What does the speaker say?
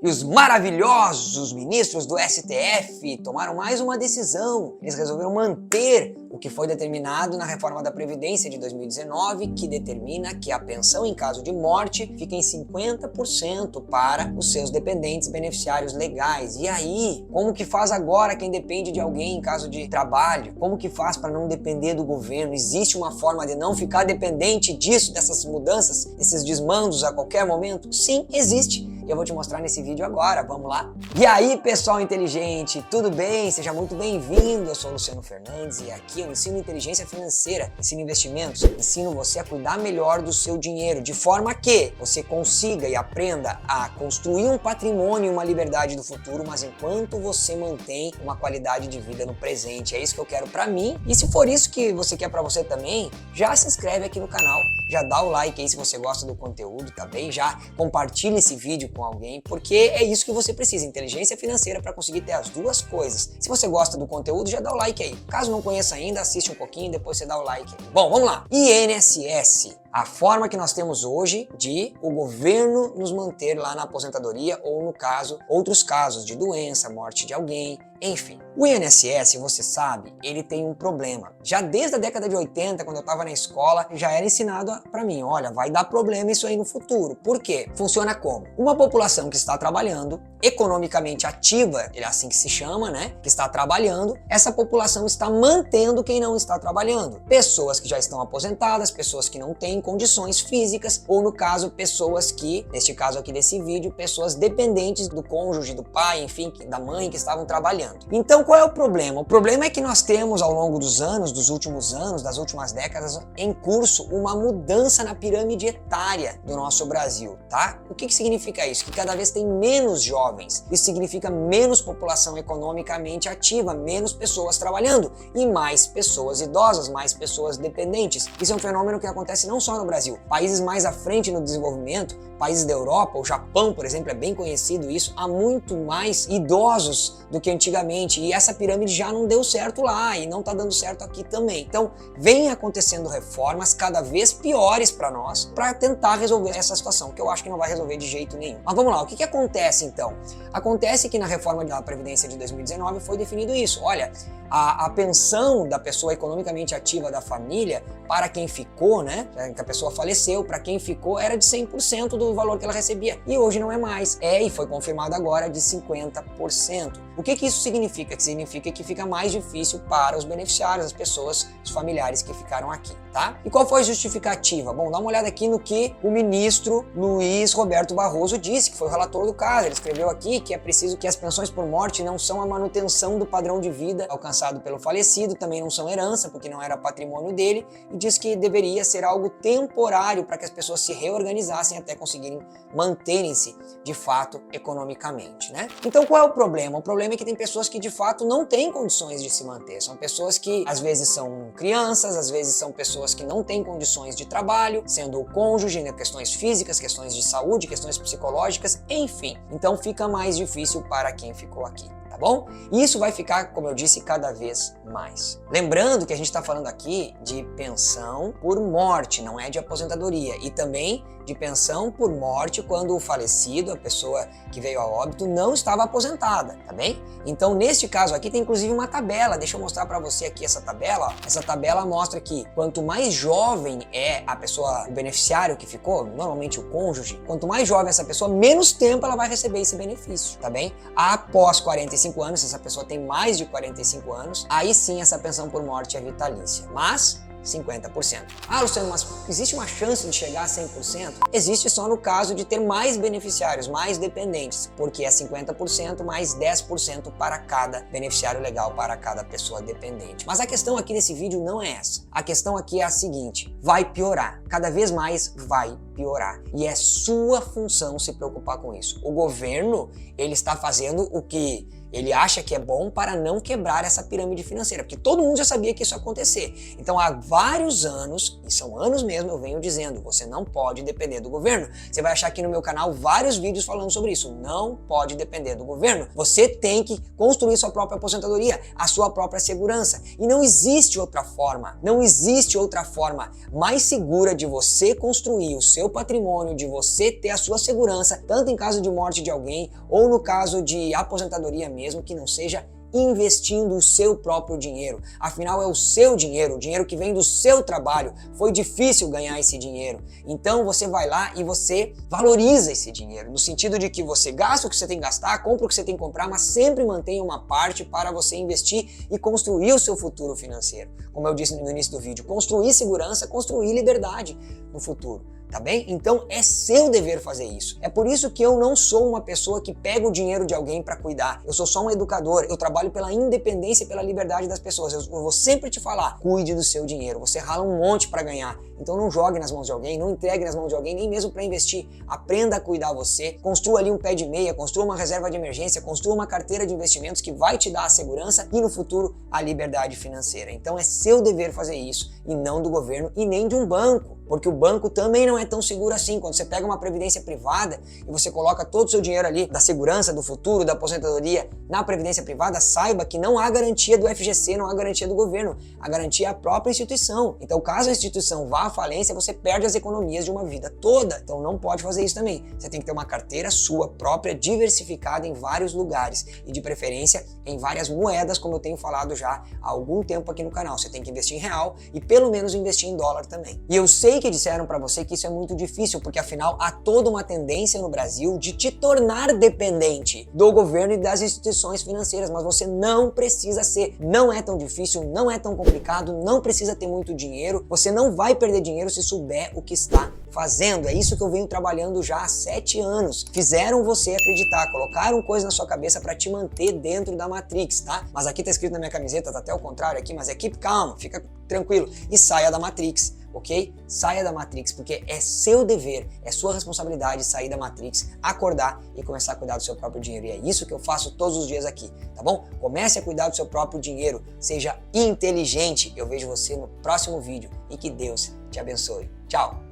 E os maravilhosos ministros do STF tomaram mais uma decisão. Eles resolveram manter o que foi determinado na reforma da Previdência de 2019, que determina que a pensão em caso de morte fica em 50% para os seus dependentes beneficiários legais. E aí, como que faz agora quem depende de alguém em caso de trabalho? Como que faz para não depender do governo? Existe uma forma de não ficar dependente disso, dessas mudanças, desses desmandos a qualquer momento? Sim, existe. Eu vou te mostrar nesse vídeo agora, vamos lá? E aí, pessoal inteligente, tudo bem? Seja muito bem-vindo, eu sou o Luciano Fernandes e aqui eu ensino inteligência financeira, ensino investimentos, ensino você a cuidar melhor do seu dinheiro, de forma que você consiga e aprenda a construir um patrimônio e uma liberdade do futuro, mas enquanto você mantém uma qualidade de vida no presente. É isso que eu quero pra mim, e se for isso que você quer pra você também, já se inscreve aqui no canal, já dá o like aí se você gosta do conteúdo, tá bem? Já compartilha esse vídeo com alguém, porque é isso que você precisa, inteligência financeira, para conseguir ter as duas coisas. Se você gosta do conteúdo, já dá o like aí. Caso não conheça ainda, assiste um pouquinho e depois você dá o like aí. Bom, vamos lá. INSS. A forma que nós temos hoje de o governo nos manter lá na aposentadoria ou, no caso, outros casos de doença, morte de alguém, enfim. O INSS, você sabe, ele tem um problema. Já desde a década de 80, quando eu estava na escola, já era ensinado para mim, olha, vai dar problema isso aí no futuro. Por quê? Funciona como? Uma população que está trabalhando, economicamente ativa, é assim que se chama, né? Que está trabalhando, essa população está mantendo quem não está trabalhando. Pessoas que já estão aposentadas, pessoas que não têm condições físicas, ou no caso, pessoas que, neste caso aqui desse vídeo, pessoas dependentes do cônjuge, do pai, enfim, da mãe que estavam trabalhando. Então qual é o problema? O problema é que nós temos ao longo dos anos, dos últimos anos, das últimas décadas, em curso uma mudança na pirâmide etária do nosso Brasil, tá? O que significa isso? Que cada vez tem menos jovens. Isso significa menos população economicamente ativa, menos pessoas trabalhando e mais pessoas idosas, mais pessoas dependentes. Isso é um fenômeno que acontece não só no Brasil. Países mais à frente no desenvolvimento, países da Europa, o Japão, por exemplo, é bem conhecido isso, há muito mais idosos do que antigamente, e essa pirâmide já não deu certo lá e não está dando certo aqui também. Então, vem acontecendo reformas cada vez piores para nós, para tentar resolver essa situação, que eu acho que não vai resolver de jeito nenhum. Mas vamos lá, o que acontece então? Acontece que na reforma da Previdência de 2019 foi definido isso. Olha, a pensão da pessoa economicamente ativa da família, para quem ficou, né, que a pessoa faleceu, para quem ficou, era de 100% do valor que ela recebia. E hoje não é mais. E foi confirmado agora de 50%. O que isso significa? Que significa que fica mais difícil para os beneficiários, as pessoas, os familiares que ficaram aqui, tá? E qual foi a justificativa? Bom, dá uma olhada aqui no que o ministro Luiz Roberto Barroso disse, que foi o relator do caso. Ele escreveu aqui que é preciso que as pensões por morte não são a manutenção do padrão de vida alcançado pelo falecido, também não são herança, porque não era patrimônio dele, e diz que deveria ser algo temporário para que as pessoas se reorganizassem até conseguirem manterem-se de fato economicamente, né? Então qual é o problema? O problema é que tem pessoas que de fato não têm condições de se manter. São pessoas que às vezes são crianças, às vezes são pessoas que não têm condições de trabalho, sendo o cônjuge, né, questões físicas, questões de saúde, questões psicológicas, enfim. Então fica mais difícil para quem ficou aqui. Tá bom? E isso vai ficar, como eu disse, cada vez mais. Lembrando que a gente está falando aqui de pensão por morte, não é de aposentadoria. E também de pensão por morte quando o falecido, a pessoa que veio a óbito, não estava aposentada, tá bem? Então, neste caso aqui, tem inclusive uma tabela. Deixa eu mostrar para você aqui essa tabela. Ó. Essa tabela mostra que quanto mais jovem é a pessoa, o beneficiário que ficou, normalmente o cônjuge, quanto mais jovem essa pessoa, menos tempo ela vai receber esse benefício, tá bem? Após 45 anos, se essa pessoa tem mais de 45 anos, aí sim essa pensão por morte é vitalícia. Mas 50%. Ah, Luciano, mas existe uma chance de chegar a 100%? Existe só no caso de ter mais beneficiários, mais dependentes, porque é 50% mais 10% para cada beneficiário legal, para cada pessoa dependente. Mas a questão aqui desse vídeo não é essa. A questão aqui é a seguinte, vai piorar. Cada vez mais vai piorar. E é sua função se preocupar com isso. O governo, ele está fazendo o que Ele acha que é bom para não quebrar essa pirâmide financeira, porque todo mundo já sabia que isso ia acontecer. Então há vários anos, e são anos mesmo, eu venho dizendo, você não pode depender do governo. Você vai achar aqui no meu canal vários vídeos falando sobre isso. Não pode depender do governo. Você tem que construir sua própria aposentadoria, a sua própria segurança. E não existe outra forma, não existe outra forma mais segura de você construir o seu patrimônio, de você ter a sua segurança, tanto em caso de morte de alguém ou no caso de aposentadoria mesmo, que não seja investindo o seu próprio dinheiro. Afinal, é o seu dinheiro, o dinheiro que vem do seu trabalho. Foi difícil ganhar esse dinheiro. Então você vai lá e você valoriza esse dinheiro, no sentido de que você gasta o que você tem que gastar, compra o que você tem que comprar, mas sempre mantenha uma parte para você investir e construir o seu futuro financeiro. Como eu disse no início do vídeo, construir segurança, construir liberdade no futuro. Tá bem? Então é seu dever fazer isso. É por isso que eu não sou uma pessoa que pega o dinheiro de alguém para cuidar. Eu sou só um educador. Eu trabalho pela independência e pela liberdade das pessoas. Eu vou sempre te falar, cuide do seu dinheiro. Você rala um monte para ganhar. Então não jogue nas mãos de alguém, não entregue nas mãos de alguém, nem mesmo para investir. Aprenda a cuidar você. Construa ali um pé de meia, construa uma reserva de emergência, construa uma carteira de investimentos que vai te dar a segurança e no futuro a liberdade financeira. Então é seu dever fazer isso e não do governo e nem de um banco. Porque o banco também não é tão seguro assim. Quando você pega uma previdência privada e você coloca todo o seu dinheiro ali, da segurança, do futuro, da aposentadoria, na previdência privada, saiba que não há garantia do FGC, não há garantia do governo. A garantia é a própria instituição. Então, caso a instituição vá à falência, você perde as economias de uma vida toda. Então, não pode fazer isso também. Você tem que ter uma carteira sua própria, diversificada em vários lugares e, de preferência, em várias moedas, como eu tenho falado já há algum tempo aqui no canal. Você tem que investir em real e, pelo menos, investir em dólar também. E eu sei que disseram para você que isso é muito difícil, porque afinal há toda uma tendência no Brasil de te tornar dependente do governo e das instituições financeiras, mas você não precisa ser. Não é tão difícil, não é tão complicado, não precisa ter muito dinheiro, você não vai perder dinheiro se souber o que está fazendo. É isso que eu venho trabalhando já há 7 anos. Fizeram você acreditar, colocaram coisa na sua cabeça para te manter dentro da Matrix, tá? Mas aqui tá escrito na minha camiseta, tá até o contrário aqui, mas é keep calm, fica tranquilo e saia da Matrix, ok? Saia da Matrix, porque é seu dever, é sua responsabilidade sair da Matrix, acordar e começar a cuidar do seu próprio dinheiro. E é isso que eu faço todos os dias aqui, tá bom? Comece a cuidar do seu próprio dinheiro, seja inteligente. Eu vejo você no próximo vídeo e que Deus te abençoe. Tchau!